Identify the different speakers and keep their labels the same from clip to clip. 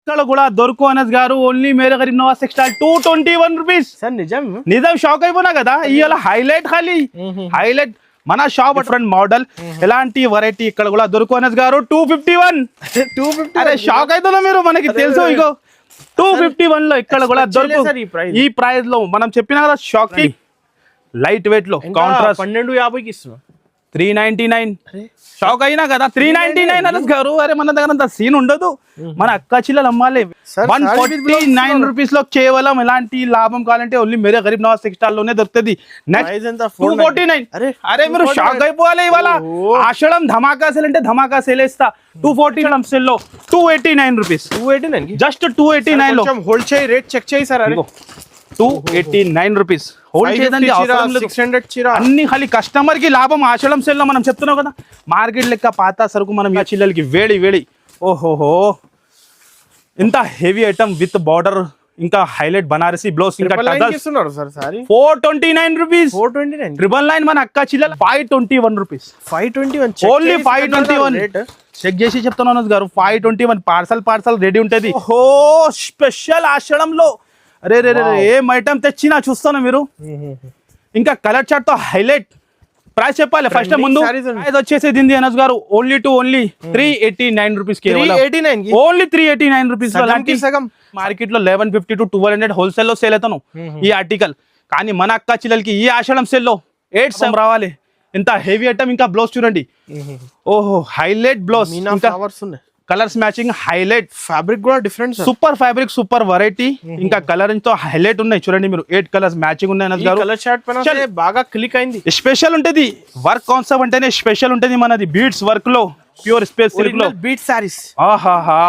Speaker 1: ఇక్కడ కూడా దొరుకు అనస్ గారు only Mere Garib Nawaz textile 221 rupees
Speaker 2: sir నిజం
Speaker 1: నిజం షాక్ అయిపోయినా కదా ఇవాళ హైలైట్ ఖాళీ హైలైట్ మన షాప్ డిఫరెంట్ మోడల్ ఎలాంటి వెరైటీ ఇక్కడ కూడా దొరుకు అనస్ గారు 251 అరే షాక్ అవుతున్నా మీరు మనకి తెలుసు ఇగో 251 లో ఇక్కడ కూడా దొరుకు ఈ ప్రైస్ లో మనం చెప్పినా కదా షాకింగ్ లైట్ వెయిట్ లో కాంట్రాస్ట్
Speaker 2: 1250కి ఇస్తున్నా
Speaker 1: 399 షాక్ అయినా కదా 399 అనస్ గారు అరే మన దగ్గర అంత సీన్ ఉండదు మన అక్క చిల్లలు అమ్మాలి 149 రూపీస్ లో కేవలం ఎలాంటి లాభం కావాలంటే ఓన్లీ మేరే గరీబ్ నవాజ్ టెక్స్టైల్ లోనే దొరుకుతుంది నెక్స్ట్ 249 అరే మీరు షాక్ అయిపోవాలి ఇవాళ ఆషాఢం ధమాకా సేల్ అంటే ధమాకా సేల్ ఇస్తా 249 సేల్ లో 289 రూపీస్
Speaker 2: 289
Speaker 1: జస్ట్ 289 లో
Speaker 2: హోల్డ్ చేయి రేట్ చెక్ చేయి సార్
Speaker 1: 289 రూపీస్ హోల్డ్ చేయదండి అవసరం లేదు
Speaker 2: 600 చీర
Speaker 1: అన్ని ఖాళీ కస్టమర్ కి లాభం ఆషాఢం సేల్ లో మనం చెప్తున్నాం కదా మార్కెట్ లెక్క పాత సరుకు మనం ఈ చిల్లలకి వేడి వేడి ఓహోహో ఇంత హెవీ ఐటమ్ విత్ బార్డర్ ఇంకా హైలైట్ బనారసి బ్లౌజ్ ఇంకా 429 రూపీస్ 429 మన అక్క చిల్లలు 521 రూపీస్
Speaker 2: 521
Speaker 1: ఓన్లీ 521 చెక్ చేసి చెప్తున్నాను గారు 521 పార్సల్ రెడీ ఉంటది ఓహో స్పెషల్ ఆషాఢంలో అరే రే రే ఏం ఐటమ్ తెచ్చినా చూస్తాను మీరు ఇంకా కలర్ చార్ట్ తో హైలైట్ ప్రైస్ చెప్పాలి ఫస్ట్ ముందు ప్రైస్ వచ్చేసి దింది అనస్ గారు only 389 rupees only 389 rupees market లో 1150 to 1200 హోల్సేల్ లో సేల్ అవుతాను ఈ ఆర్టికల్ కానీ మన అక్క చిల్లలకి ఈ ఆషాఢం సేల్ లో 8 రావాలి ఇంత హెవీ ఐటమ్ ఇంకా బ్లౌజ్ చూడండి ఓహో హైలైట్ బ్లౌజ్ ఇంకా కలర్స్ మ్యాచింగ్ హైలైట్
Speaker 2: ఫ్యాబ్రిక్ కూడా different
Speaker 1: super fabric super variety ఇంకా కలర్ తో హైలైట్ ఉన్నాయి చూడండి మీరు 8 కలర్స్ మ్యాచింగ్ ఉన్నాయి అనస్ గారు
Speaker 2: కలర్ చార్ట్ పైన బాగా క్లిక్ అయింది
Speaker 1: స్పెషల్ ఉంటది వర్క్ కాన్సెప్ట్ అంటేనే స్పెషల్ ఉంటది మనది బీడ్స్ వర్క్ లో ప్యూర్ స్పేస్ సిల్క్ లో
Speaker 2: బీట్ సారీస్
Speaker 1: ఆహాహా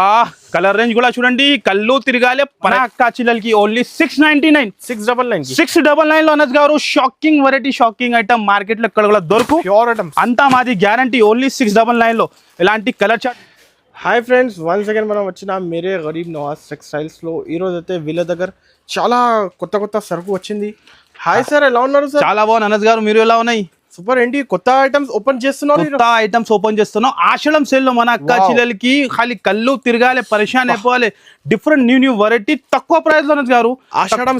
Speaker 1: కలర్ రేంజ్ కూడా చూడండి కళ్ళు తిరగాలి మన అక్క చిల్లలకి ఓన్లీ 699 లో అనస్ గారు shocking variety shocking item market లో ఎక్కడ కూడా దొరుకు
Speaker 2: ప్యూర్ ఐటమ్
Speaker 1: అంతా మాది గ్యారంటీ ఓన్లీ 699 లో ఎలాంటి colour chart
Speaker 2: hi friends once again మనం వచ్చిన మేరే గరీబ్ నవాజ్ టెక్స్టైల్స్ లో ఈ రోజు అయితే వీళ్ళ దగ్గర చాలా కొత్త సరుకు వచ్చింది హాయ్ సార్ ఎలా ఉన్నారు సార్
Speaker 1: చాలా బాగుంది అనస్ గారు మీరు ఎలా ఉన్నాయి
Speaker 2: సూపర్ ఏంటి కొత్త ఐటమ్స్ ఓపెన్ చేస్తున్నాం
Speaker 1: ఆషాఢం సేల్ లో మన అక్క చిల్లలకి ఖాళీ కళ్ళు తిరగాలి పరిశాన్ అయిపోవాలి డిఫరెంట్ న్యూ వెరైటీ తక్కువ ప్రైస్ లో గారు ఆషాఢం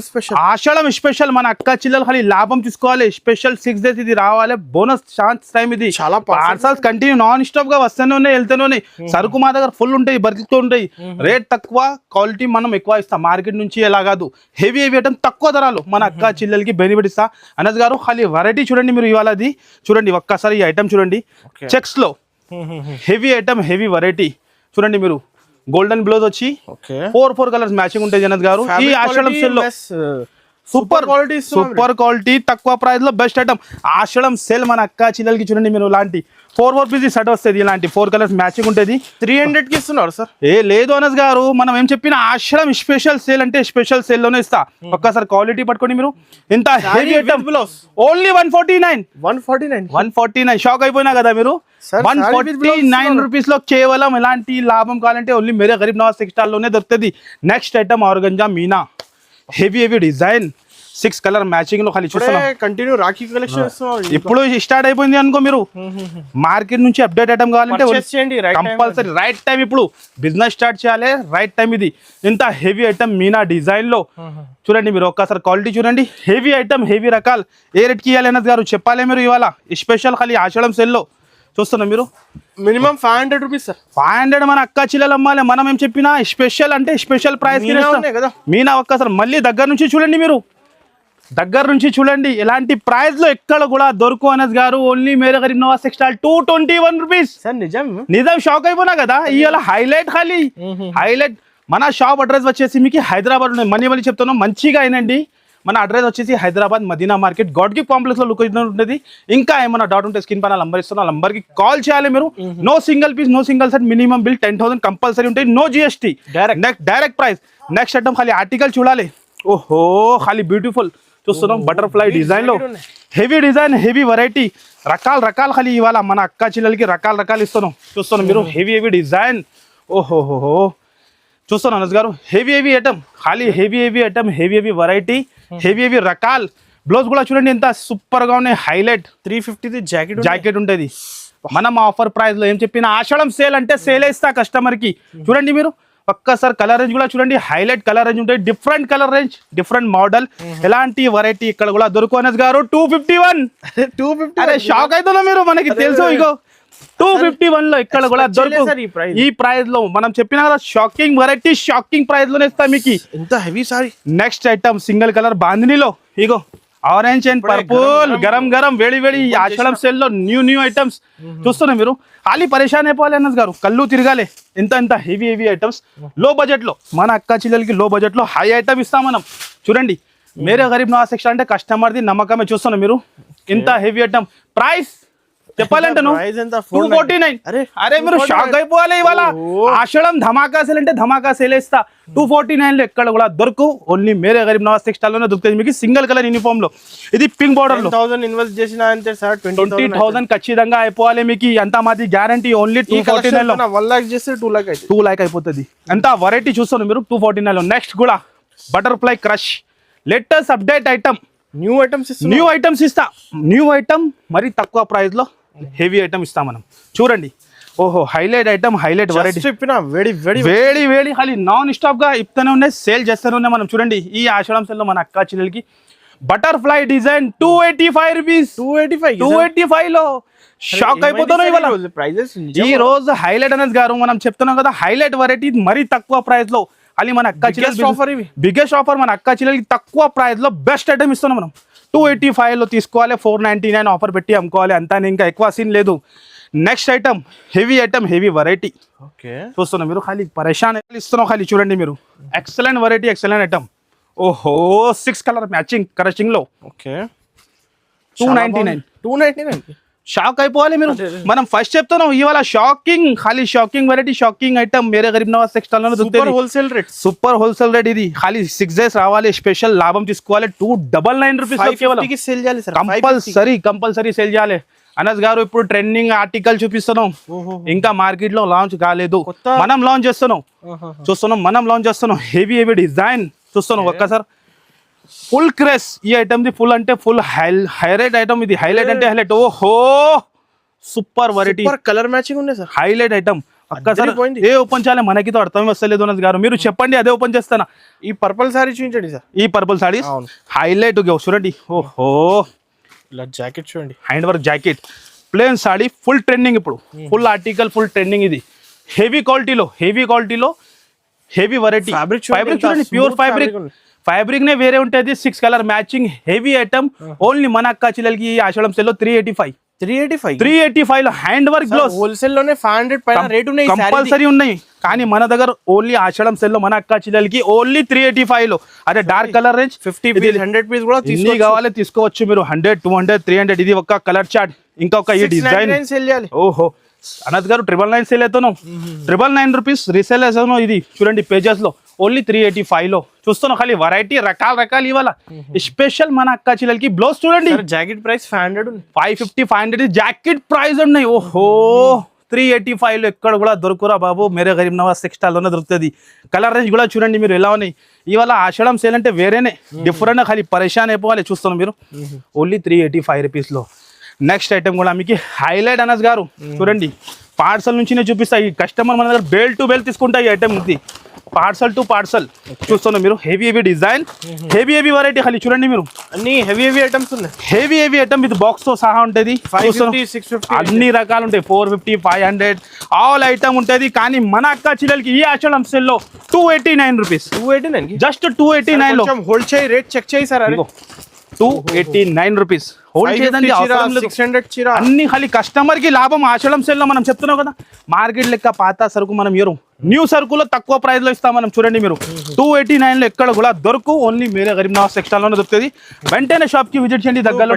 Speaker 1: స్పెషల్ మన అక్క చిల్లలు ఖాళీ లాభం తీసుకోవాలి స్పెషల్ 6 days ఇది రావాలి బోనస్ ఛాన్స్ టైం ఇది
Speaker 2: చాలా
Speaker 1: పార్సల్స్ కంటిన్యూ నాన్ స్టాప్ గా వస్తూనే ఉన్నాయి వెళ్తూనే ఉన్నాయి సరుకు మా దగ్గర ఫుల్ ఉంటాయి బతుకుతూ ఉంటాయి రేట్ తక్కువ క్వాలిటీ మనం ఎక్కువ ఇస్తాం మార్కెట్ నుంచి ఎలా కాదు హెవీ ఐటమ్ తక్కువ ధరలు మన అక్క చిల్లలకి బెనిఫిట్ ఇస్తా అనస్ గారు ఖాళీ వెరైటీ చూడండి మీరు ఇవాళ చూడండి ఒక్కసారి ఈ ఐటమ్ చూడండి చెక్స్ లో హెవీ ఐటమ్ హెవీ వెరైటీ చూడంండి మీరు గోల్డెన్ బ్లౌజ్ వచ్చి 4 కలర్స్ మ్యాచింగ్ ఉంటాయి జనత్ గారు ఈ ఆషాఢం సేల్ లో సూపర్ క్వాలిటీ తక్కువ ప్రైస్ లో బెస్ట్ ఐటమ్ ఆషాఢం సేల్ మన అక్క చిల్లలకి చూడండి మీరు ఇలాంటి 4 పీస్ సెట్ వస్తుంది ఇలాంటి 4 కలర్స్ మ్యాచింగ్ ఉంటుంది
Speaker 2: 300 కి ఇస్తున్నారు సార్
Speaker 1: లేదు అనస్ గారు మనం ఏం చెప్పిన ఆషాఢం స్పెషల్ సేల్ అంటే స్పెషల్ సేల్ లోనే ఇస్తా ఒక్కసారి క్వాలిటీ పట్టుకోండి మీరు ఇంత హెవీ ఐటమ్ ఓన్లీ 149 షాక్ అయిపోయినా కదా మీరు 149 రూపీస్ లో కేవలం ఎలాంటి లాభం కావాలంటే ఓన్లీ మేరే గరీబ్ నవాజ్ టెక్స్టైల్ లోనే దొరుకుతుంది next item organza Meena heavy design 6 colour matching లో ఖాళీ చూస్తున్నాం
Speaker 2: కంటిన్యూ రాఖీ కలెక్షన్
Speaker 1: ఇప్పుడు స్టార్ట్ అయిపోయింది అనుకో మీరు మార్కెట్ నుంచి అప్డేట్ ఐటమ్ కావాలంటే కంపల్సరీ రైట్ టైం ఇప్పుడు బిజినెస్ స్టార్ట్ చేయాలి రైట్ టైం ఇది ఇంత హెవీ ఐటమ్ మీనా డిజైన్ లో చూడండి మీరు ఒక్కసారి క్వాలిటీ చూడండి హెవీ ఐటమ్ హెవీ రకాలు ఏ రేట్కి ఇవ్వాలి అన్నది గారు చెప్పాలి మీరు ఇవాళ స్పెషల్ ఖాళీ ఆషాఢం సేల్ లో చూస్తున్నా మీరు
Speaker 2: మినిమం 500 రూపీస్ సార్
Speaker 1: 500 మన అక్క చిల్లలు అమ్మాలి మనం ఏం చెప్పినా స్పెషల్ అంటే స్పెషల్ ప్రైస్
Speaker 2: కదా
Speaker 1: మీనా ఒక్కసారి మళ్ళీ దగ్గర నుంచి చూడండి మీరు దగ్గర నుంచి చూడండి ఎలాంటి ప్రైస్ లో ఎక్కడ కూడా దొరుకు అనస్ గారు only Mere Garib Nawaz textile 221 rupees
Speaker 2: sir
Speaker 1: నిజం షాక్ అయిపోయినా కదా ఇవాళ హైలైట్ ఖాళీ హైలైట్ మన షాప్ అడ్రస్ వచ్చేసి మీకు హైదరాబాద్ మళ్ళీ చెప్తున్నాం మంచిగా అయినండి మన అడ్రస్ వచ్చేసి Hyderabad Madina market God gift complex లో లొకేషన్ ఉంటుంది ఇంకా ఏమైనా డౌట్ ఉంటే స్క్రీన్ పైన నంబర్ ఇస్తున్నా నంబర్ కి కాల్ చేయాలి మీరు no single piece no single set minimum bill 10,000 compulsory ఉంటాయి no GST direct price next item ఖాళీ ఆర్టికల్ చూడాలి ఓహో ఖాళీ బ్యూటిఫుల్ చూస్తున్నాం బటర్ఫ్లై డిజైన్ లో హెవీ డిజైన్ హెవీ వెరైటీ రకాలు ఖాళీ ఇవాళ మన అక్క చిల్లలకి రకాలు ఇస్తున్నాం చూస్తున్నాం మీరు హెవీ డిజైన్ ఓహోహో చూస్తున్నాం అనస్ గారు హెవీ ఐటమ్ ఖాళీ heavy item heavy variety heavy రకాల్ బ్లౌజ్ కూడా చూడండి ఎంత సూపర్ గా ఉన్నాయి హైలైట్
Speaker 2: 350
Speaker 1: జాకెట్ ఉంటుంది మనం ఆఫర్ ప్రైస్ లో ఏం చెప్పిన ఆషాఢం సేల్ అంటే సేల్ ఇస్తా కస్టమర్ కి చూడండి మీరు ఒక్కసారి కలర్ రేంజ్ కూడా చూడండి, హైలైట్ కలర్ రేంజ్ ఉంటాయి, different colour range, different model, ఎలాంటి వెరైటీ ఇక్కడ కూడా దొరుకు అనస్ గారు. 251.
Speaker 2: 250.
Speaker 1: అరే షాక్ అవుతున్నా మీరు, మనకి తెలుసు ఇగో 251 లో ఇక్కడ కూడా దొరుకు. ఈ ప్రైస్ లో మనం చెప్పిన కదా షాకింగ్ వెరైటీ, షాకింగ్ ప్రైస్ లోనే ఇస్తాం మీకు.
Speaker 2: ఎంత heavy sari.
Speaker 1: Next item single colour బాందినీలో ఇగో ఆరెంజ్ అండ్ పర్పుల్, గరం గరం వేడి వేడి ఆషాఢం సేల్ లో న్యూ ఐటమ్స్ చూస్తున్నా మీరు. ఖాళీ పరేషాన్ అయిపోవాలి అన్నది గారు, కళ్ళు తిరగాలి. ఎంత హెవీ ఐటమ్స్ లో బడ్జెట్ లో, మన అక్క చెల్లెలకి లో బడ్జెట్ లో హై ఐటమ్ ఇస్తాం మనం. చూడండి మేరే గరీబ్ నవాజ్ సెక్షన్ అంటే కస్టమర్ది నమ్మకమే. చూస్తున్నా మీరు ఇంత హెవీ ఐటమ్. ప్రైస్ చెప్పాలంటే 249. అరే మీరు షాక్ అయిపోవాలి. ఇవాళ ఆషాఢం ధమాకా సేల్ అంటే ధమాకా సేల్ ఇస్తా. 249 లో ఎక్కడ కూడా దొరుకు, ఓన్లీ మేరే గరీబ్ నవాజ్ టెక్స్టైల్ లోనే దొరుకుతుంది మీకు. సింగిల్ కలర్ యూనిఫామ్ లో, ఇది పింక్ బోర్డర్ లో.
Speaker 2: 10,000 ఇన్వెస్ట్ చేసిన అంతే సార్,
Speaker 1: 20,000 ఖచ్చితంగా అయిపోవాలి మీకు. అంతా మాది గ్యారంటీ. ఓన్లీ 249 లో
Speaker 2: 1 lakh చేస్తే 2 lakh అయితే
Speaker 1: 2 lakh అయిపోతుంది. అంత వెరైటీ చూస్తున్నారు మీరు 249 లో. నెక్స్ట్ కూడా butterfly crush, latest update item,
Speaker 2: new items
Speaker 1: ఇస్తా. న్యూ ఐటమ్ మరి తక్కువ ప్రైస్ లో హెవీ ఐటమ్ ఇస్తాం మనం. చూడండి ఓహో హైలైట్ ఐటమ్, హైలైట్ వెరైటీ
Speaker 2: చెప్పిన
Speaker 1: వేడి ఖాళీ నాన్ స్టాప్ గా ఇస్తూనే ఉన్నాయి, సేల్ చేస్తూనే ఉన్నాయి మనం. చూడండి ఈ ఆషాఢం సేల్ లో మన అక్క చెల్లెలకి బటర్ఫ్లై డిజైన్ 285 రూపీస్. 285 లో షాక్ అయిపోతున్నాం ఇవాళ
Speaker 2: ప్రైజెస్.
Speaker 1: ఈ రోజు హైలైట్ అనేది గారు మనం చెప్తున్నాం కదా, హైలైట్ వెరైటీ మరీ తక్కువ ప్రైస్ లో. అది మన అక్క చెల్లెలు బిగ్గెస్ట్ ఆఫర్, మన అక్క చెల్లెలకి తక్కువ ప్రైస్ లో బెస్ట్ ఐటమ్ ఇస్తున్నాం మనం. 285 లో తీసుకోవాలి, 499 ఆఫర్ పెట్టి అమ్ముకోవాలి. అంతా ఇంకా ఎక్కువ సీన్ లేదు. Next item heavy item, heavy variety చూస్తున్నా మీరు. ఖాళీ పరేషాన్ ఇస్తున్నాం ఖాళీ. చూడండి మీరు ఎక్సలెంట్ వెరైటీ, ఎక్సలెంట్ ఐటమ్. ఓహో 6 కలర్ మ్యాచింగ్ కరచింగ్ లో 299. షాక్ అయిపోవాలి మీరు. మనం ఫస్ట్ చెప్తున్నాం ఇవాళ షాకింగ్, ఖాళీ షాకింగ్ వెరైటీ, షాకింగ్ ఐటమ్ మేరే గరీబ్ నవాజ్ టెక్స్టైల్ లోనే దొరుకుతుంది. సూపర్ హోల్సేల్ రేట్ ఇది. ఖాళీ 6 days రావాలి, స్పెషల్ లాభం తీసుకోవాలి. 299 రూపీస్ కంపల్సరీ సేల్ చేయాలి. అనస్ గారు ఇప్పుడు ట్రెండింగ్ ఆర్టికల్ చూపిస్తున్నాం, ఇంకా మార్కెట్ లో లాంచ్ కాలేదు, మనం లాంచ్ చేస్తున్నాం. హెవీ డిజైన్ చూస్తున్నాం. ఒక్కసారి ఫుల్ క్రేస్ ఈ ఐటమ్ ది, ఫుల్ అంటే ఫుల్ హైలైట్ ఐటమ్ ఇది. హైలైట్ అంటే హైలైట్. ఓహో సూపర్ వెరైటీ,
Speaker 2: కలర్ మ్యాచింగ్ ఉంది సార్,
Speaker 1: హైలైట్ ఐటమ్. ఒక్కసారి ఏ ఓపెన్ చేయాలి మనకి అర్థం వస్తలేదు అనస్ గారు, మీరు చెప్పండి అదే ఓపెన్ చేస్తానా.
Speaker 2: ఈ పర్పుల్ సారీ చూపించండి సార్.
Speaker 1: ఈ పర్పుల్ సారీ హైలైట్ చూడండి. ఓహో
Speaker 2: ఇలా జాకెట్ చూడండి,
Speaker 1: hand work jacket, plain sari, full trending ఇప్పుడు. ఫుల్ ఆర్టికల్, ఫుల్ ట్రెండింగ్ ఇది. హెవీ క్వాలిటీలో హెవీ వెరైటీ. ఫ్యాబ్రిక్ చూడండి, ప్యూర్ ఫ్యాబ్రిక్ నే వేరే ఉంటుంది. 6 colour matching heavy item. Only మన అక్క చెల్లెలకి ఆషాఢం సేల్ లో 385 లో హ్యాండ్ వర్క్ గ్లోవ్స్.
Speaker 2: హోల్సేల్ లోనే 500 పైన రేట్ ఉన్నాయి,
Speaker 1: కంపల్సరీ ఉన్నాయి. కానీ మన దగ్గర ఓన్లీ ఆషాఢం సేల్ లో మన అక్క చెల్లెలకి ఓన్లీ 385 లో. అదే డార్క్ కలర్ రేంజ్
Speaker 2: 50-100 పీస్ కూడా
Speaker 1: కావాలి తీసుకోవచ్చు మీరు. 100, 200, 300 ఇది ఒక కలర్ చార్ట్. ఇంకొక ఈ డిజైన్. ఓహో అనద్ గారు 999 సేల్ అవుతున్నాం. 999 రూపీస్ రీసేల్ అవుతున్నాం. ఇది చూడండి పేజెస్ లో ఓన్లీ 385 లో చూస్తున్నాం. ఖాళీ వెరైటీ రకాలు ఇవాళ స్పెషల్ మన అక్క చెల్లెలకి. బ్లౌజ్ చూడండి,
Speaker 2: జాకెట్ ప్రైస్
Speaker 1: 550 జాకెట్ ప్రైస్ ఉన్నాయి. ఓహో 385 లో ఎక్కడ కూడా దొరుకురా బాబు, మేరే గరీబ్ నవాజ్ టెక్స్టైల్ లోనే దొరుకుతుంది. కలర్ రేంజ్ కూడా చూడండి మీరు ఎలా ఉన్నాయి. ఇవాళ ఆషాఢం సేల్ అంటే వేరేనే డిఫరెంట్. ఖాళీ పరేషాన్ అయిపోవాలి. చూస్తున్నాం మీరు ఓన్లీ 385 రూపీస్ లో. నెక్స్ట్ ఐటమ్ కూడా మీకు హైలైట్ అనస్ గారు చూడండి. పార్సల్ నుంచి చూపిస్తా. ఈ కస్టమర్ మన దగ్గర బేల్ టు బేల్ తీసుకుంటా ఈ ఐటమ్ ఉంది. పార్సల్ టు పార్సల్ చూస్తున్నాం మీరు. Heavy design, heavy variety. ఖాళీ చూడండి మీరు
Speaker 2: అన్ని హెవీ ఐటమ్స్ ఉన్నాయి.
Speaker 1: హెవీ ఐటమ్ విత్ బాక్స్ తో సహా ఉంటుంది.
Speaker 2: 550, 650
Speaker 1: అన్ని రకాలు ఉంటాయి. 450, 500 ఆల్ ఐటమ్ ఉంటుంది. కానీ మన అక్క చెల్లెలకి ఈ ఆషాఢం సేల్ లో 289 రూపీస్.
Speaker 2: 289
Speaker 1: జస్ట్ 289 లో.
Speaker 2: హోల్సేల్ రేట్ చెక్ చేయి సార్.
Speaker 1: 289 rupees
Speaker 2: wholesale.
Speaker 1: అన్ని ఖాళీ కస్టమర్ కి లాభం. ఆషాఢం సేల్ లో మనం చెప్తున్నాం కదా, మార్కెట్ లెక్క పాత సరుకు మనం ఇవ్వరు, న్యూ సరుకులో తక్కువ ప్రైస్ లో ఇస్తాం మనం. చూడండి మీరు 289 లో ఎక్కడ కూడా దొరుకు, ఓన్లీ మేరే గరీబ్ నవాజ్ టెక్స్టైల్ లోనే దొరుకుతుంది. వెంటనే షాప్ కి విజిట్ చేయండి. దగ్గరలో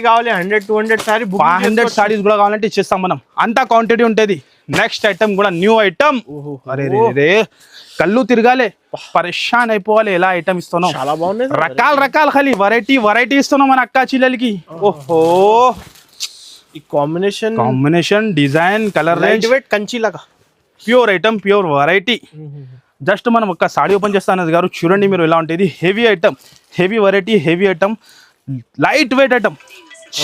Speaker 2: కావాలి 100-200 సారీ
Speaker 1: 500 సారీస్ కూడా కావాలంటే ఇచ్చేస్తాం మనం, అంతా క్వాంటిటీ ఉంటుంది. నెక్స్ట్ ఐటమ్ కూడా న్యూ ఐటమ్. అరే రే కళ్ళు తిరగాలి, పరేషాన్ అయిపోవాలి. ఎలా ఐటమ్ ఇస్తున్నాం,
Speaker 2: చాలా బాగుంది.
Speaker 1: రకాలు ఖాళీ వెరైటీ ఇస్తున్నాం మన అక్క చెల్లెలకి. ఓహో
Speaker 2: ఈ combination
Speaker 1: design, colour range,
Speaker 2: Kanchi లాగా
Speaker 1: pure item, pure variety. Just మనం ఒక సాడీ ఓపెన్ చేస్తాను గారు, చూడండి మీరు ఎలా ఉంటుంది. Heavy item, heavy variety, heavy item, light weight item.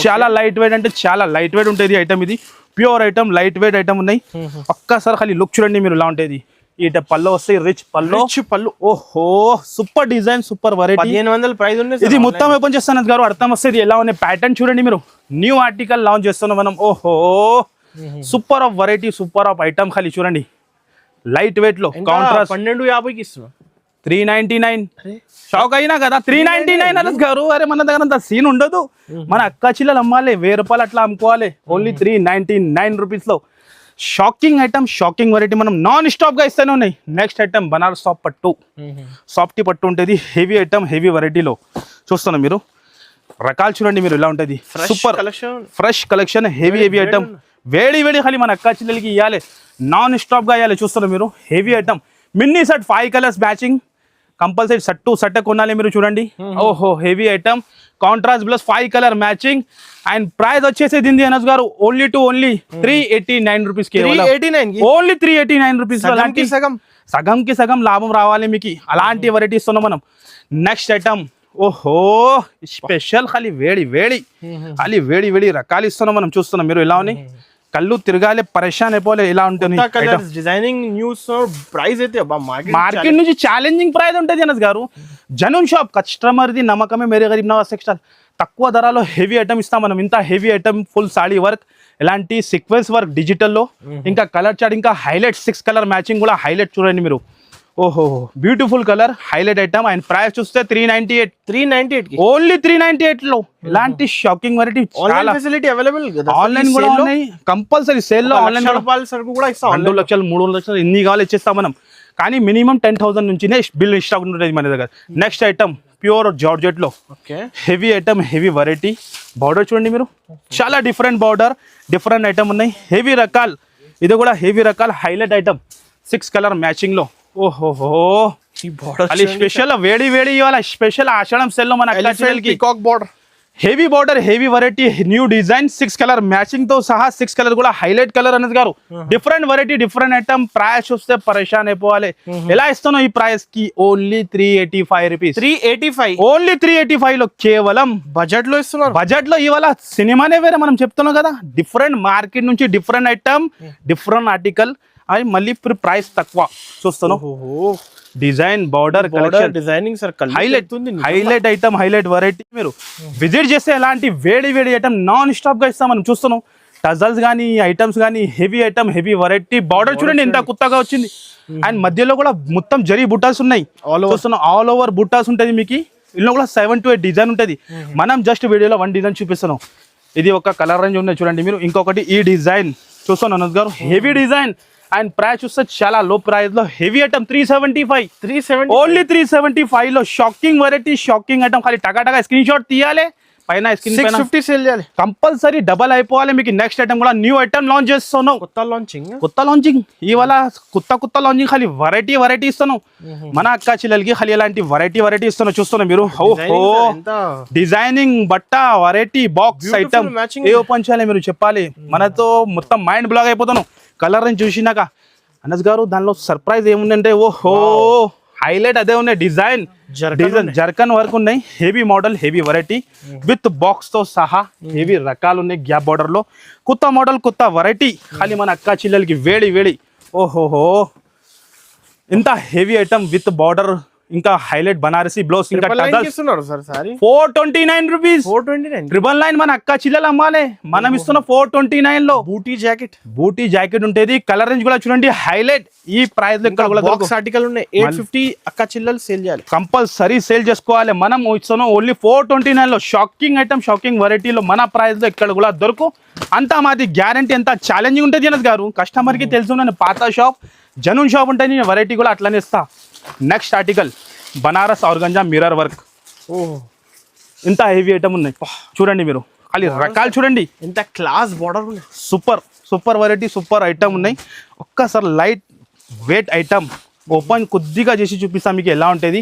Speaker 1: చాలా లైట్ వెయిట్ అంటే చాలా లైట్ వెయిట్ ఉంటుంది ఐటమ్. ఇది pure item, light weight item ఉన్నాయి. ఒక్కసారి ఖాళీ లుక్ చూడండి మీరు ఎలా ఉంటుంది. ఈ పల్లో వస్తాయి రిచ్ పల్లో
Speaker 2: పళ్ళు
Speaker 1: ఓహో super design super variety
Speaker 2: 1500 price ఉంది
Speaker 1: ఇది మొత్తం ఓపెన్ చేస్తాను గారు అర్థం వస్తుంది ఎలా ఉన్నాయి ప్యాటర్న్ చూడండి మీరు న్యూ ఆర్టికల్ లాంచ్ చేస్తున్నాం మనం ఓహో super of variety super of item ఖాళీ చూడండి లైట్ వెయిట్ లో కాంట్రాస్ట్
Speaker 2: 1250కి ఇస్తున్నాం
Speaker 1: 399 షాక్ అయినా కదా 399 అనస్ గారు అరే మన దగ్గర అంత సీన్ ఉండదు మన అక్క చిల్లలు అమ్మాలి 1000 రూపాయలు అట్లా అమ్ముకోవాలి ఓన్లీ 399 రూపీస్ లో షాకింగ్ ఐటమ్ షాకింగ్ వెరైటీ మనం నాన్ స్టాప్ గా ఇస్తూనే ఉన్నాయి నెక్స్ట్ ఐటమ్ బనారస్ సాఫ్ట్ పట్టు సాఫ్టీ పట్టు ఉంటుంది హెవీ ఐటమ్ హెవీ వెరైటీలో చూస్తున్నాం మీరు రకాలు చూడండి మీరు ఇలా ఉంటుంది super fresh collection heavy heavy item వేడి వేడి ఖాళీ మన అక్క చిల్లలకి ఇవ్వాలి నాన్ స్టాప్ గా ఇవ్వాలి చూస్తున్నారు మీరు heavy item mini set 5 colours matching compulsory సట్ట కొనాలి మీరు చూడండి ఓహో heavy item contrast plus 5 colour matching and price వచ్చేసి దింది అనస్ గారు ఓన్లీ 389 రూపీస్ ఓన్లీ 389 రూపీస్ సగంకి సగం లాభం రావాలి మీకు అలాంటి వెరైటీ ఇస్తున్నాం మనం నెక్స్ట్ ఐటమ్ ఓహో స్పెషల్ ఖాళీ వేడి వేడి ఖాళీ వేడి వేడి రకాలు ఇస్తున్నాం మనం చూస్తున్నాం మీరు ఎలా ఉన్నాయి కళ్ళు తిరగాలి పరేషాన్ అయిపోలే ఇలా ఉంటుంది
Speaker 2: డిజైనింగ్ న్యూస్ ప్రైస్ అయితే
Speaker 1: మార్కెట్ నుంచి ఛాలెంజింగ్ ప్రైస్ ఉంటుంది అనస్ గారు జనూన్ షాప్ కస్టమర్ ది నమ్మకమే మేరే గరీబ్ నవాజ్ టెక్స్టైల్ తక్కువ ధరలో హెవీ ఐటమ్ ఇస్తాం మనం ఇంత heavy item full saree work ఇలాంటి సీక్వెన్స్ వర్క్ డిజిటల్లో ఇంకా కలర్ చార్ట్ ఇంకా హైలైట్ 6 కలర్ మ్యాచింగ్ కూడా హైలైట్ చూడండి మీరు ఓహో beautiful colour highlight item and price చూస్తే 398 ఓన్లీ 398 లో ఇలాంటి shocking variety
Speaker 2: facility available
Speaker 1: online కూడా ఉన్నాయి కంపల్సరీ సేల్ లో ఆన్లైన్
Speaker 2: కూడా ఇస్తాం
Speaker 1: 2 లక్షలు 3 లక్షలు ఎన్ని కావాలి ఇచ్చేస్తాం మనం కానీ మినిమం 10,000 నుంచినే బిల్ స్టాక్ ఉంటుంది మన దగ్గర నెక్స్ట్ ఐటమ్ ప్యూర్ జార్జెట్ లో heavy item heavy variety border చూడండి మీరు చాలా డిఫరెంట్ బార్డర్ డిఫరెంట్ ఐటమ్ ఉన్నాయి హెవీ రకాల్ ఇది కూడా హెవీ రకాల్ హైలైట్ ఐటమ్ 6 కలర్ మ్యాచింగ్ లో ఓహోహో స్పెషల్ వేడి వేడి ఇవాళ స్పెషల్ ఆషాఢం సెల్ లో మన
Speaker 2: peacock border
Speaker 1: heavy border heavy variety new design 6 colour matching తో సహా 6 కలర్ కూడా హైలైట్ కలర్ అనేది గారు different variety different item price చూస్తే పరేషాన్ అయిపోవాలి ఎలా ఇస్తున్నావు ఈ ప్రైస్ కి ఓన్లీ 385 రూపీస్
Speaker 2: 385
Speaker 1: ఓన్లీ 385 లో కేవలం
Speaker 2: బడ్జెట్ లో ఇస్తున్నారు
Speaker 1: బడ్జెట్ లో ఇవాళ సినిమానే వేరే మనం చెప్తున్నాం కదా డిఫరెంట్ మార్కెట్ నుంచి డిఫరెంట్ ఐటమ్ డిఫరెంట్ ఆర్టికల్ అది మళ్ళీ ప్రైస్ తక్కువ చూస్తున్నాం design border collection
Speaker 2: designing sir
Speaker 1: highlight item highlight variety మీరు విజిట్ చేస్తే ఎలాంటి వేడి వేడి ఐటమ్ నాన్ స్టాప్ గా ఇస్తాం మనం చూస్తున్నాం టజల్స్ కానీ ఐటమ్స్ కానీ heavy item heavy variety border చూడండి ఎంత కొత్తగా వచ్చింది అండ్ మధ్యలో కూడా మొత్తం జరీ బుట్టాస్ ఉన్నాయి చూస్తున్నాం ఆల్ ఓవర్ బుట్టాస్ ఉంటుంది మీకు ఇందులో కూడా 7 to 8 డిజైన్ ఉంటుంది మనం జస్ట్ వీడియోలో 1 డిజైన్ చూపిస్తున్నాం ఇది ఒక కలర్ రేంజ్ ఉన్నాయి చూడండి మీరు ఇంకొకటి ఈ డిజైన్ చూస్తున్నాం అనస్ గారు హెవీ డిజైన్ అండ్ ప్రైస్ చూస్తే చాలా లో ప్రైస్ లో హెవీ ఐటమ్ 375 ఓన్లీ 375 లో షాకింగ్ వెరైటీ షాకింగ్ ఐటమ్ ఖాళీ టగా స్క్రీన్ షాట్ తీయాలి పైన స్క్రీన్
Speaker 2: 650 సేల్ చేయాలి
Speaker 1: కంపల్సరీ డబల్ అయిపోవాలి మీకు నెక్స్ట్ ఐటమ్ కూడా న్యూ ఐటమ్ లాంచ్ చేస్తున్నాం కొత్త లాంచింగ్ ఇవాళ కొత్త లాంచింగ్ ఖాళీ వెరైటీ ఇస్తున్నాం మన అక్క చిల్లలకి ఖాళీ ఎలాంటి వెరైటీ ఇస్తున్నాం చూస్తున్నాం మీరు ఓహో డిజైనింగ్ బట్ట వెరైటీ బాక్స్ ఐటమ్ ఏ ఓపెన్ చేయాలి మీరు చెప్పాలి మనతో మొత్తం మైండ్ బ్లాక్ అయిపోతున్నాం కలర్ ని చూసినాక అనస్ గారు దానిలో సర్ప్రైజ్ ఏముందంటే ఓహో హైలైట్ అదే ఉన్నాయి డిజైన్ జర్కన్ వర్క్ ఉన్నాయి heavy model heavy variety with box తో సహా హెవీ రకాలు ఉన్నాయి గ్యాప్ బార్డర్ లో కొత్త మోడల్ కొత్త వెరైటీ ఖాళీ మన అక్క చిల్లలకి వేడి ఓహోహో ఇంత హెవీ ఐటమ్ విత్ బార్డర్ ఇంకా హైలైట్ బనారసి బ్లౌజ్ ఇంకా 429 రూపీస్ 999 మన అక్క చిల్లలు అమ్మాలి మనం ఇస్తున్న 429 లో బూటీ జాకెట్ ఉంటుంది కలర్ రేంజ్ కూడా చూడండి హైలైట్ ఈ ప్రైస్ లో ఇక్కడ
Speaker 2: బాక్స్ ఆర్టికల్ ఉన్నాయి 850 అక్క చిల్లలు సేల్ చేయాలి
Speaker 1: కంపల్సరీ సేల్ చేసుకోవాలి మనం ఇస్తున్నాం ఓన్లీ 429 లో షాకింగ్ ఐటమ్ షాకింగ్ వెరైటీలో మన ప్రైస్ లో ఇక్కడ కూడా దొరకు అంతా మాది గ్యారంటీ ఎంత ఛాలెంజింగ్ ఉంటుంది అనస్ గారు కస్టమర్ కి తెలుసు నేను పాత షాప్ జనూన్ షాప్ ఉంటుంది నేను వెరైటీ కూడా అట్లానే ఇస్తా next article Banaras organza mirror work ఇంత హెవీ ఐటమ్ ఉన్నాయి చూడండి మీరు ఖాళీ రకాలు చూడండి
Speaker 2: ఇంత class border
Speaker 1: super variety super item ఉన్నాయి ఒక్కసారి లైట్ వెయిట్ ఐటమ్ ఓపెన్ కొద్దిగా చేసి చూపిస్తా మీకు ఎలా ఉంటుంది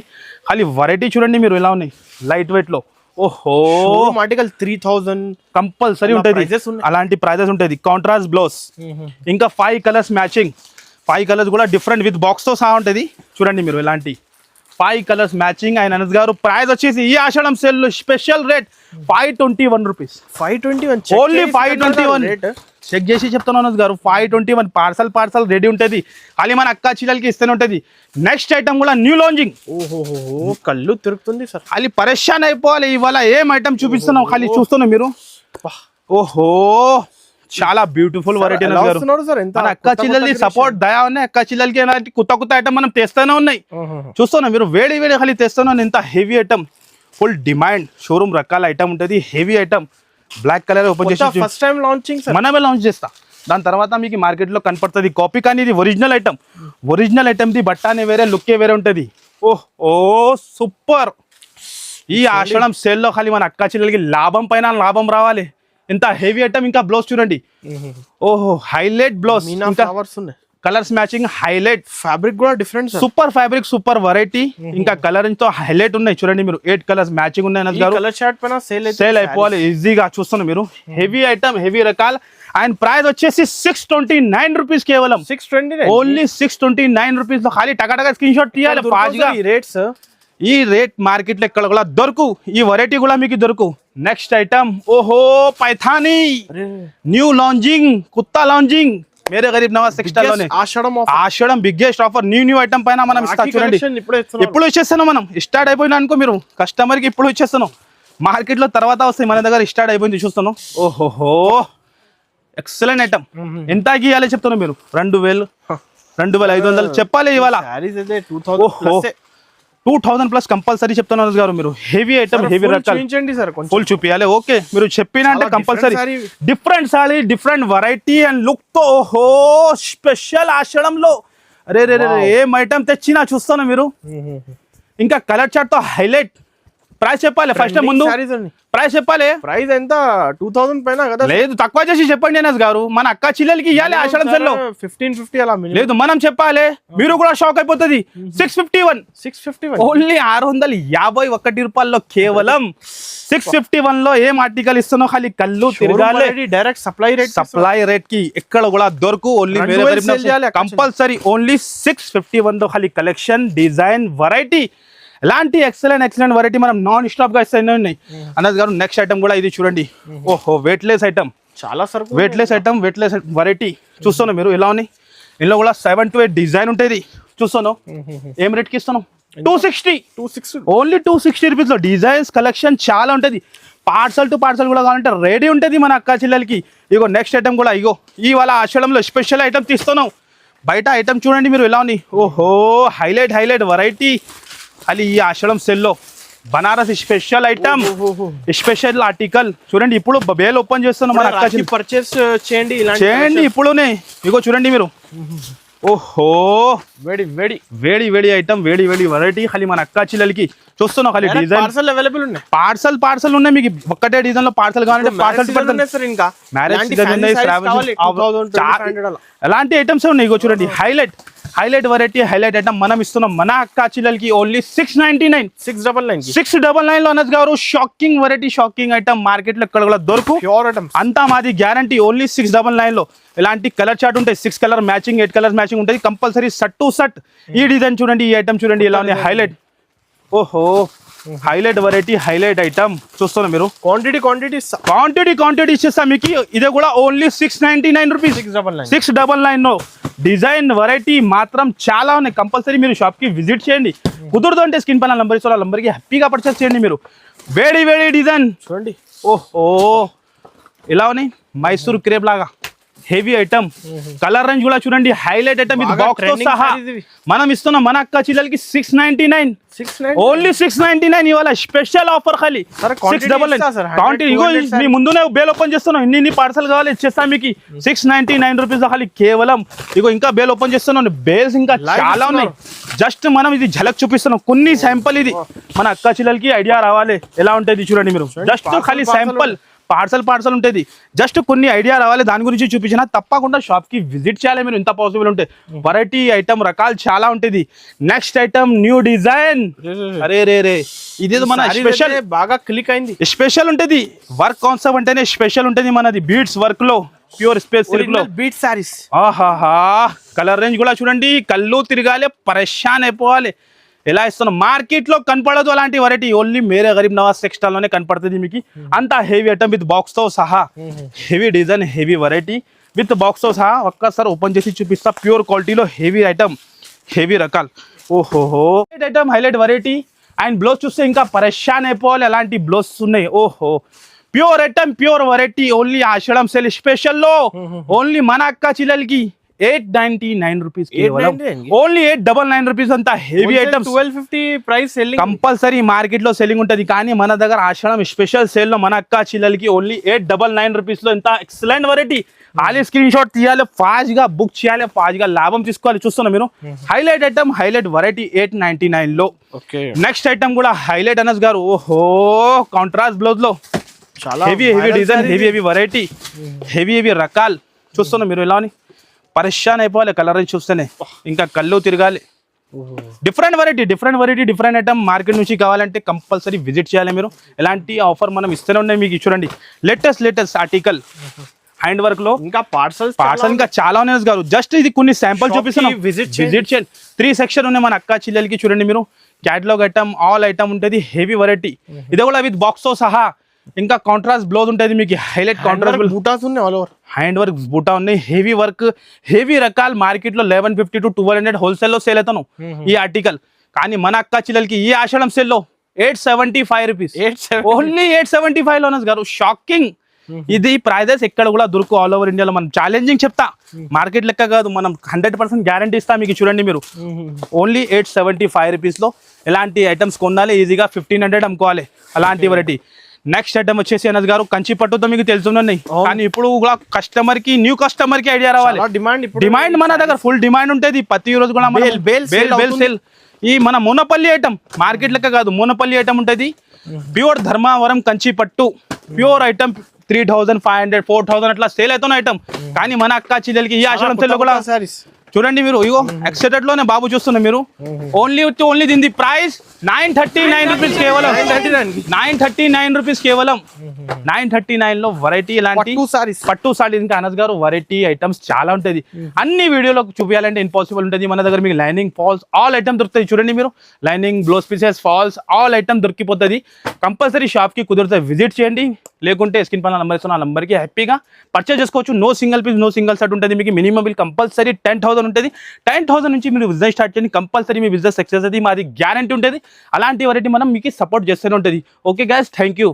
Speaker 1: ఖాళీ వెరైటీ చూడండి మీరు ఎలా ఉన్నాయి లైట్ వెయిట్ లో ఓహో
Speaker 2: ఆర్టికల్ 3000
Speaker 1: కంపల్సరీ ఉంటుంది అలాంటి ప్రైజెస్ ఉంటుంది కాంట్రాస్ట్ బ్లౌజ్ ఇంకా 5 కలర్స్ మ్యాచింగ్ 5 కలర్స్ కూడా డిఫరెంట్ విత్ బాక్స్ తో సహా ఉంటుంది చూడండి మీరు ఇలాంటి 5 కలర్స్ మ్యాచింగ్. ఆయన అనస్ గారు ప్రైస్ వచ్చేసి ఈ ఆషాఢం సేల్ లో special rate 521 rupees.
Speaker 2: 521
Speaker 1: only 521
Speaker 2: rate.
Speaker 1: Check చేసి చెప్తాను అనస్ గారు. 521 పార్సల్ రెడీ ఉంటుంది. ఖాళీ మన అక్క చిల్లలకి ఇస్తూనే ఉంటుంది. నెక్స్ట్ ఐటమ్ కూడా న్యూ లాంచింగ్.
Speaker 2: ఓహో కళ్ళు తిరుగుతుంది సార్.
Speaker 1: ఖాళీ పరేషాన్ అయిపోవాలి. ఇవాళ ఏం ఐటమ్ చూపిస్తున్నాం ఖాళీ చూస్తున్నాం మీరు. ఓహో చాలా బ్యూటిఫుల్ వెరైటీ గారు. మన అక్క చిల్లల్ని సపోర్ట్ దయా ఉన్నాయి. అక్క చిల్లలకి ఎలాంటి కొత్త ఐటమ్ మనం తెస్తూనే ఉన్నాయి. చూస్తున్నాం మీరు వేడి ఖాళీ తెస్తున్నాను. ఇంత heavy item full demand showroom రకాల ఐటమ్ ఉంటుంది. Heavy item black colour open చేసి
Speaker 2: ఫస్ట్ టైం లాంచింగ్
Speaker 1: మనమే లాంచ్ చేస్తా. దాని తర్వాత మీకు మార్కెట్ లో కనపడుతుంది కాపీ, కానీ ఇది ఒరిజినల్ ఐటమ్. ఒరిజినల్ ఐటమ్ ది బట్టానే వేరే, లుక్కే వేరే ఉంటుంది. ఓ సూపర్. ఈ ఆషాఢం సేల్ లో ఖాళీ మన అక్క చిల్లలకి లాభం పైన లాభం రావాలి. ఇంత హెవీ ఐటమ్. ఇంకా బ్లౌజ్ చూడండి. ఓహో హైలైట్ బ్లౌజ్, ఇంకా కలర్స్ మ్యాచింగ్, హైలైట్
Speaker 2: ఫ్యాబ్రిక్ కూడా different,
Speaker 1: super fabric, super variety. ఇంకా కలర్ తో హైలైట్ ఉన్నాయి చూడండి మీరు. 8 కలర్స్ మ్యాచింగ్ ఉన్నాయి.
Speaker 2: కలర్ షార్ట్ పైన
Speaker 1: సేల్ అయిపోవాలి ఈజీగా. చూస్తున్నారు మీరు హెవీ ఐటమ్, హెవీ రకాల. ఆయన ప్రైస్ వచ్చేసి 629 రూపీస్. కేవలం
Speaker 2: 629,
Speaker 1: ఓన్లీ 629 రూపీస్ లో ఖాళీ టకాటగా స్క్రీన్ షాట్ తీయాలి ఫాస్ట్గా.
Speaker 2: రేట్స్
Speaker 1: ఈ రేట్ మార్కెట్ లో ఎక్కడ కూడా దొరకు. ఈ వెరైటీ కూడా మీకు దొరకు. నెక్స్ట్ ఐటమ్ ఓహో పైథానీ న్యూ లాంచింగ్, కొత్త లాంచింగ్ మేరే గరీబ్ నవాజ్ టెక్స్టైల్ లోనే ఆషాఢం బిగ్గెస్ట్ ఆఫర్. న్యూ ఐటమ్ పైన మనం ఇస్తా చూడండి. ఇప్పుడు ఇచ్చేస్తున్నాం మనం. స్టార్ట్ అయిపోయినా అనుకో మీరు కస్టమర్ కి. ఇప్పుడు ఇచ్చేస్తున్నాం. మార్కెట్ లో తర్వాత వస్తాయి, మన దగ్గర స్టార్ట్ అయిపోయింది. చూస్తున్నాం. ఓహోహో ఎక్సలెంట్ ఐటమ్. ఎంత గీయాలి చెప్తున్నాం మీరు. 2,500 చెప్పాలి ఇవాళ. 2000 ప్లస్ కంపల్సరీ చెప్తున్నారు గారు మీరు. హెవీ ఐటమ్, హెవీ రకాలు ఫుల్ చూపించాలి. ఓకే మీరు చెప్పిన అంటే compulsory. Different sorry, different variety and look తో. ఓహో స్పెషల్ ఆషాఢంలో. అరే రే రే ఏం ఐటమ్ తెచ్చినా చూస్తాను మీరు. ఇంకా కలర్ చార్ట్ తో హైలైట్. ప్రైస్ చెప్పాలి ఫస్ట్ ముందు. ప్రైస్ చెప్పాలి.
Speaker 2: ప్రైస్ ఎంత 2000 పైన కదా?
Speaker 1: లేదు తక్కువ చేసి చెప్పండి అనస్ గారు. మన అక్క చిల్లలకి ఇవ్వాలి ఆషాఢం సెల్ లో.
Speaker 2: 1550 అలా
Speaker 1: లేదు మనం చెప్పాలి. మీరు కూడా షాక్ అయిపోతుంది. 651 ఓన్లీ 651 రూపాయల్లో కేవలం 651 లో ఏం ఆర్టికల్ ఇస్తున్నావు. ఖాళీ కళ్ళు తిరగాలి.
Speaker 2: డైరెక్ట్ సప్లై
Speaker 1: రేట్ కి ఎక్కడ కూడా దొరకు. ఓన్లీ కంపల్సరీ ఓన్లీ 651 తో ఖాళీ కలెక్షన్, డిజైన్, వెరైటీ. ఇలాంటి ఎక్సలెంట్ వెరైటీ మనం నాన్ స్టాప్ గా ఇస్తూనే ఉన్నాయి అనస్ గారు. నెక్స్ట్ ఐటమ్ కూడా ఇది చూడండి. ఓహో వెయిట్లెస్ ఐటమ్,
Speaker 2: చాలా సరుకు.
Speaker 1: వెయిట్లెస్ ఐటమ్, వెయిట్లెస్ వెరైటీ చూస్తున్నాం మీరు. ఇలా ఉన్నాయి. ఇందులో కూడా 7 to 8 డిజైన్ ఉంటుంది. చూస్తున్నాం. ఏం రేట్ కి ఇస్తున్నాం? 260 ఓన్లీ 260 రూపీస్ లో డిజైన్స్ కలెక్షన్ చాలా ఉంటుంది. పార్సల్ టు పార్సల్ కూడా కావాలంటే రెడీ ఉంటుంది మన అక్క చిల్లలకి. ఇగో నెక్స్ట్ ఐటమ్ కూడా ఇగో ఇవాళ ఆషాఢంలో స్పెషల్ ఐటమ్ తీస్తున్నాం. బయట ఐటమ్ చూడండి మీరు ఎలా ఉంది. ఓహో హైలైట్ వెరైటీ. అది ఈ ఆషాఢం సెల్లో Banaras special item, special article చూడండి. ఇప్పుడు బేల్ ఓపెన్ చేస్తున్నాం మన అక్క చిల్లకి.
Speaker 2: పర్చేస్ చేయండి
Speaker 1: ఇప్పుడునే. ఇగో చూడండి మీరు. ఓహో వేడి ఐటమ్, వేడి వెరైటీ. ఖాళీ మన అక్క చిల్లలకి చూస్తున్నాం. ఖాళీ డిజైన్
Speaker 2: పార్సల్ అవైలబుల్ ఉన్నాయి.
Speaker 1: పార్సల్ ఉన్నాయి మీకు. ఒక్కటే డిజైన్ లో పార్సల్ కావాలంటే పార్సల్
Speaker 2: ఇంకా
Speaker 1: మ్యారేజ్ ఎలాంటి ఐటమ్స్ ఉన్నాయి. ఇగో చూడండి హైలైట్ వెరైటీ, హైలైట్ ఐటమ్ మనం ఇస్తున్నాం మన అక్క చిల్లలకి. ఓన్లీ 699 699 లో అనస్ గారు. Shocking variety, shocking item. Market లో ఎక్కడ కూడా దొరకు.
Speaker 2: ప్యూర్ ఐటమ్
Speaker 1: అంతా మాది గ్యారంటీ. ఓన్లీ 699 లో ఇలాంటి కలర్ చార్ట్ ఉంటాయి. 6 కలర్ మ్యాచింగ్, 8 కలర్స్ మ్యాచింగ్ ఉంటుంది కంపల్సరీ. Shirt to shirt. ఈ డిజైన్ చూడండి, ఈ ఐటమ్ చూడండి ఎలా ఉంది. హైలైట్. ఓహో హైలైట్ వెరైటీ, హైలైట్ ఐటమ్ చూస్తున్నా మీరు. క్వాంటిటీ ఇచ్చేస్తా మీకు. ఇదే కూడా ఓన్లీ 699 రూపీస్. 699 లో డిజైన్ వెరైటీ మాత్రం చాలా ఉన్నాయి. కంపల్సరీ మీరు షాప్ కి విజిట్ చేయండి. కుదురుతో అంటే స్క్రీన్ పైన నంబర్ ఇస్తారు. నంబర్కి హ్యాపీగా పర్చేస్ చేయండి మీరు. వేడి డిజైన్ చూడండి. ఓహో ఇలా ఉన్నాయి. మైసూర్ క్రేప్ లాగా హెవీ ఐటమ్. కలర్ రేంజ్ కూడా చూడండి. Highlight item. ఇది బాక్స్ తో సహా మనం ఇస్తున్నాం మన అక్క చిల్లలకి. 699 ఓన్లీ 699 ఇవాళ స్పెషల్ ఆఫర్. ఖాళీ 699 మీ ముందునే బేల్ ఓపెన్ చేస్తున్నాం. ఇన్ని పార్సల్ కావాలి ఇచ్చేస్తాం మీకు. 699 రూపీస్ ఖాళీ కేవలం. ఇగో ఇంకా బేల్ ఓపెన్ చేస్తున్నాం. బేల్స్ ఇంకా చాలా ఉన్నాయి. జస్ట్ మనం ఇది ఝలక్ చూపిస్తున్నాం. కొన్ని శాంపుల్. ఇది మన అక్క చిల్లలకి ఐడియా రావాలి ఎలా ఉంటుంది చూడండి మీరు. జస్ట్ ఖాళీ శాంపుల్. పార్సల్ ఉంటుంది. జస్ట్ కొన్ని ఐడియా రావాలి దాని గురించి చూపించిన. తప్పకుండా షాప్ కి విజిట్ చేయాలి మీరు. ఇంత పాసిబుల్ ఉంటే. వెరైటీ ఐటమ్ రకాలు చాలా ఉంటుంది. Next item new design. అరే ఇది మన స్పెషల్.
Speaker 2: బాగా క్లిక్ అయింది.
Speaker 1: స్పెషల్ ఉంటుంది. వర్క్ కాన్సెప్ట్ అంటేనే స్పెషల్ ఉంటుంది మనది. బీడ్స్ వర్క్ లో, ప్యూర్ స్పేస్ సిల్క్ లో
Speaker 2: బీట్ సారీస్.
Speaker 1: ఆహాహా కలర్ రేంజ్ కూడా చూడండి. కళ్ళు తిరగాలి, పరేషాన్ అయిపోవాలి. ఎలా ఇస్తున్నాం మార్కెట్ లో కనపడదు అలాంటి variety, only Mere Garib Nawaz textile లోనే కనపడుతుంది మీకు. అంతా హెవీ ఐటమ్ విత్ బాక్స్ తో సహా, heavy design heavy variety with box తో సహా. ఒక్కసారి ఓపెన్ చేసి చూపిస్తా, ప్యూర్ క్వాలిటీలో హెవీ ఐటమ్, హెవీ రకాలు. ఓహోహో item highlight variety. And blouse చూస్తే ఇంకా పరేషాన్ అయిపోవాలి, అలాంటి బ్లౌజ్ ఉన్నాయి. ఓహో pure item, pure variety, only Ashadham sale special లో ఓన్లీ మన అక్క చిల్లలకి 899 రూపీస్, ఓన్లీ 899 రూపీస్. అంతా heavy items
Speaker 2: 1250 price selling
Speaker 1: compulsory market లో సెల్లింగ్ ఉంటుంది, కానీ మన దగ్గర ఆషాఢం స్పెషల్ సేల్ లో మన అక్క చిల్లలకి ఓన్లీ 899 రూపీస్ లో ఇంత ఎక్సలెంట్ వెరైటీ. ఆలే స్క్రీన్ షాట్ తీయాలి, ఫాస్ట్ గా బుక్ చేయాలి, ఫాస్ట్ గా లాభం తీసుకోవాలి. చూస్తున్నా మీరు హైలైట్ ఐటమ్, హైలైట్ వెరైటీ 899 లో. నెక్స్ట్ ఐటమ్ కూడా హైలైట్ అనస్ గారు. ఓహో కాంట్రాస్ట్ బ్లౌజ్ లో చాలా heavy heavy design, heavy heavy variety, heavy heavy రకాలు. చూస్తున్నా మీరు ఎలా పరేషాన్ అయిపోవాలి కలర్ చూస్తేనే, ఇంకా కళ్ళు తిరగాలి. Different variety, different variety, different item market నుంచి కావాలంటే కంపల్సరీ విజిట్ చేయాలి మీరు. ఎలాంటి ఆఫర్ మనం ఇస్తూనే ఉన్నాయి మీకు. చూడండి లేటెస్ట్ ఆర్టికల్ హ్యాండ్ వర్క్ లో, ఇంకా పార్సల్ ఇంకా చాలా ఉన్నాయి గారు. జస్ట్ ఇది కొన్ని శాంపుల్ చూపిస్తున్నాం, విజిట్ చేయండి. 3 సెక్షన్ ఉన్నాయి మన అక్క చిల్లెలకి. చూడండి మీరు క్యాటలాగ్ ఐటమ్, ఆల్ ఐటమ్ ఉంటుంది, హెవీ వెరైటీ. ఇది కూడా విత్ బాక్స్ తో సహా, ఇంకా కాంట్రాస్ట్ బ్లౌజ్ ఉంటుంది మీకు, హైలైట్ కాంట్రాస్ట్
Speaker 2: బూటాస్ ఉన్నాయి, ఆల్ ఓవర్
Speaker 1: హ్యాండ్ వర్క్ బూటా ఉన్నాయి, హెవీ వర్క్, హెవీ రకాలు. మార్కెట్ లో 1150 to 1200 హోల్సేల్ లో సేల్ అవుతాను ఈ ఆర్టికల్, కానీ మన అక్క చిల్లలకి ఈ ఆషాఢం సేల్ లో 875 రూపీస్, ఓన్లీ 875 లో గారు. షాకింగ్, ఇది ప్రైజెస్ ఎక్కడ కూడా దొరుకు ఆల్ ఓవర్ ఇండియాలో. మనం ఛాలెంజింగ్ చెప్తా, మార్కెట్ లెక్క కాదు, మనం 100% గ్యారంటీ ఇస్తా మీకు. చూడండి మీరు ఓన్లీ 875 రూపీస్ లో ఎలాంటి ఐటమ్స్ కొనాలి, ఈజీగా 1500 అమ్ముకోవాలి అలాంటి వెరైటీ. నెక్స్ట్ ఐటమ్ వచ్చేసి అనస్ గారు కంచి పట్టుతో మీకు తెలుసున్నాయి, కానీ ఇప్పుడు కూడా కస్టమర్ కి, న్యూ కస్టమర్ కి ఐడియా రావాలి. డిమాండ్ మన దగ్గర ఫుల్ డిమాండ్ ఉంటుంది, ప్రతి రోజు కూడా బేల్ సేల్. ఈ మన మోనపల్లి ఐటమ్ మార్కెట్ లెక్క కాదు, మోనపల్లి ఐటమ్ ఉంటుంది, ప్యూర్ ధర్మావరం కంచి పట్టు ప్యూర్ ఐటమ్. 3500 4000 అట్లా సేల్ అవుతున్న ఐటమ్, కానీ మన అక్క చిల్లెలకి ఈ ఆషాఢం సేల్ లో కూడా చూడండి మీరు. ఇగో ఎక్సెటెడ్ లోనే బాబు చూస్తున్నా మీరు, ఓన్లీ దీని ప్రైస్ 939 రూపీస్ కేవలం, 939 రూపీస్ కేవలం. 939 లో వెరైటీ ఇలాంటి పట్టు సారీ. ఇంకా అనస్ గారు వెరైటీ ఐటమ్స్ చాలా ఉంటుంది, అన్ని వీడియోలో చూపించాలంటే ఇంపాసిబుల్ ఉంటుంది. మన దగ్గర మీకు లైనింగ్, ఫాల్స్, ఆల్ ఐటమ్ దొరుకుతాయి. చూడండి మీరు lining, blouse pieces, falls, all item దొరికిపోతుంది. కంపల్సరీ షాప్ కి కుదిరితే విజిట్ చేయండి, లేకుంటే స్క్రీన్ పైన నంబర్ ఇస్తున్న ఆ నంబర్కి హ్యాపీగా పర్చేజ్ చేసుకోవచ్చు. No single piece, no single set ఉంటుంది మీకు. మినిమం బిల్ కంపల్సరీ 10,000 ఉంటుంది. 10,000 నుంచి మీరు బిజినెస్ స్టార్ట్ చేయండి, కంపల్సరీ మీ బిజినెస్ సక్సెస్ అది మాది గ్యారంటీ ఉంటుంది. అలాంటి వెరైటీ మనం మీకు సపోర్ట్ చేస్తూనే ఉంటుంది. Okay guys, thank you.